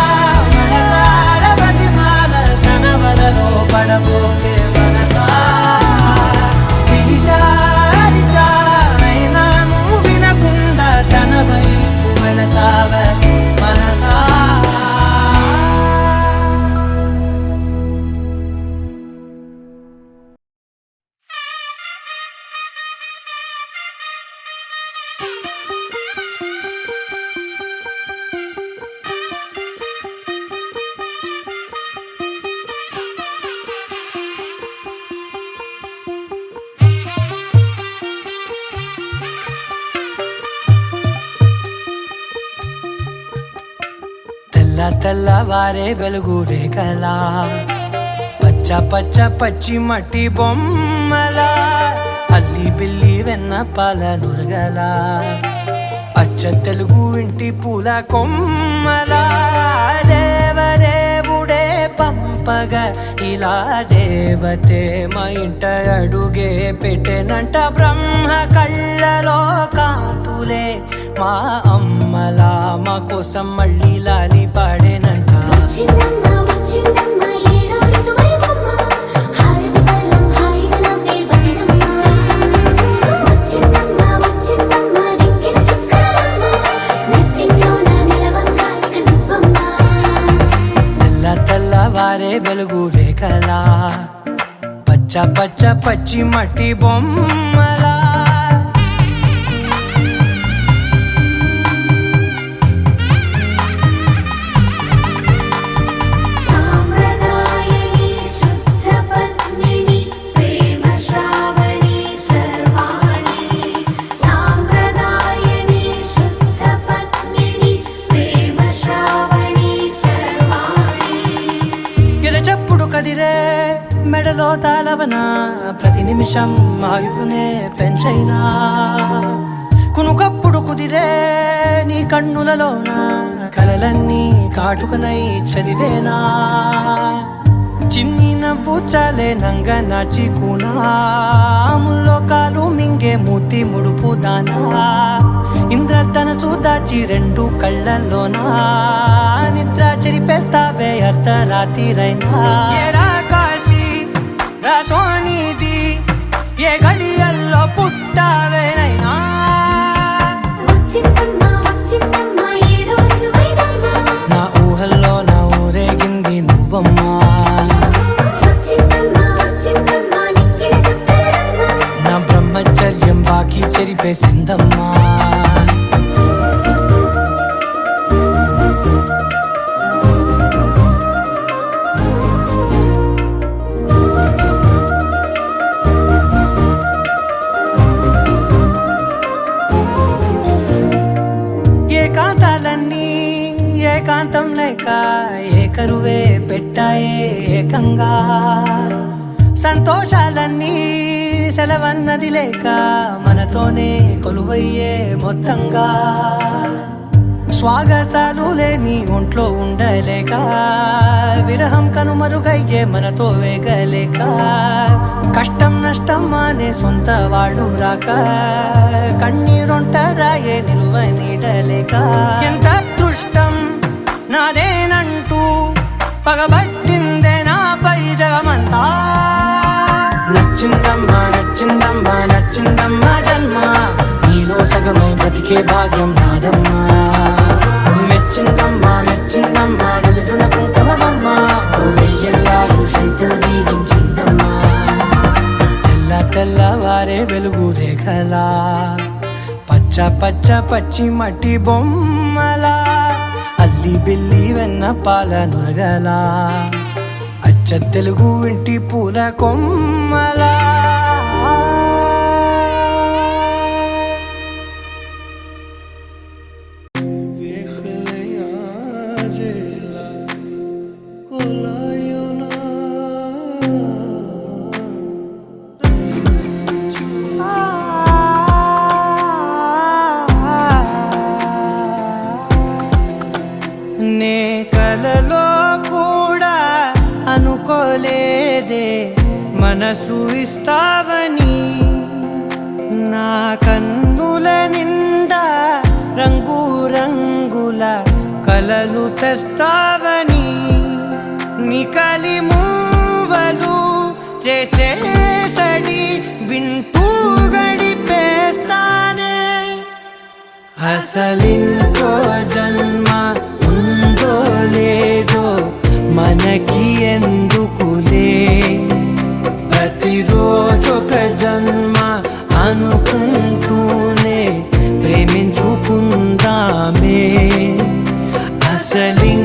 మనసార బతిమాల తన వలలో పడబోకే మనసా పిలిచా అరిచా అయినా నువ్వు వినకుండా తన వైపు వెళతావే మనసా తెల్లవారే వెలుగు రేఖలా పచ్చ పచ్చ పచ్చి మట్టి బొమ్మలా అల్లి బిల్లి వెన్న పాల నురగలా అచ్చ తెలుగు ఇంటి పూల కొమ్మలా దేవదేవుడే పంపగా ఇలా దేవతే మా ఇంట అడుగే పెట్టెనంట బ్రహ్మ కళ్ళలో కాంతులే మా అమ్మలా మా కోసం మళ్ళీ లాలి పాడేనంట వచ్చిందమ్మ వచ్చిందమ్మ ఏడో ఋతువైవమ్మ హారతి పళ్ళం హాయిగా నవ్వే వదినమ్మ వచ్చిందమ్మ వచ్చిందమ్మ నింగిన చుక్కలమ్మ నెట్టింట్లోన నిలవంగా ఇక నువ్వమ్మ తెల్లవారే వెలుగు రేఖలా పచ్చ పచ్చ పచ్చి మట్టి బొమ్మలా సాంప్రదాయని శుద్ధ పద్మిని ప్రేమ శ్రావణి సర్వాణి సాంప్రదాయని శుద్ధ పద్మిని ప్రేమ శ్రావణి సర్వాణి ఎరచప్పుడు కదిరే మెడలో తాళవన ప్రతి నిమిషం ఆయుధునే పెంచైనా కునుకప్పుడు కుదిరే నీ కన్నులలోన కలలన్నీ కాటుకనై చదివేనా చిన్ని నవ్వు చాలే నంగ నాచి కూనాముల్లో కాలు మింగే మూతి ముడుపు దానా ఇంద్రధనసు దాచి రెండు కళ్ళల్లోనా చంపేస్తావే అర్ధరాత్రిరైనా ఏరా కాశీ రా సోనిది ఏ గడియల్లో పుట్టావేనైనా వచ్చిందమ్మా వచ్చిందమ్మా ఏడో ఋతువైవమ్మా నా ఊహల్లో నా ఊరేగింది నువ్వమ్మా వచ్చిందమ్మా వచ్చిందమ్మా నిక్కిన చుక్కలమ్మా నా బ్రహ్మచర్యం బాకీ చెరిపేసిందమ్మా ఏకాంతాలన్నీ ఏకాంతం లేక ఏకరువే పెట్టాయే ఏకంగా సంతోషాలన్నీ సెలవన్నది లేక మనతోనే కొలువయ్యే మొత్తంగా స్వాగతాలు లేని ఒంట్లో ఉండలేక విరహం కనుమరుగయ్యే మనతో వేగలేక కష్టం నష్టం అనే సొంత వాళ్ళు రాక కన్నీరొంటరాయే నిలువ నీడలేక ఎంత అదృష్టం నాదేనంటూ పగబట్టిందే నాపై జగమంతా నచ్చిందమ్మా నచ్చిందమ్మా నచ్చిందమ్మా జన్మ నీలో సగమై బ్రతికే భాగ్యం నాదమ్మా మెచ్చిందమ్మా మెచ్చిందమ్మా నిలుతున్న కుంకుమమ్మా వెయ్యల్లాలు శంకరు దీవించిందమ్మా తెల్ల తెల్లవారే వెలుగు రేఖలా పచ్చ పచ్చ పచ్చి మట్టి బొమ్మలా అల్లి బిల్లి వెన్న పాల నురగలా అచ్చ తెలుగు ఇంటి పూల కొమ్మలా నే కలలో కూడా అనుకోలేదే మనసు ఇస్తావని నా కన్నుల నిండా రంగు రంగుల కలలు తెస్తావని నికలి మూవలు చేసేసడి వింటూ గడిపేస్తానే అసలింకో జన్మ ఉందో లేదో మనకి ఎందుకులే ప్రతిరోజొక జన్మ అనుకుంటూనే ప్రేమించుకుందామే అసలింకో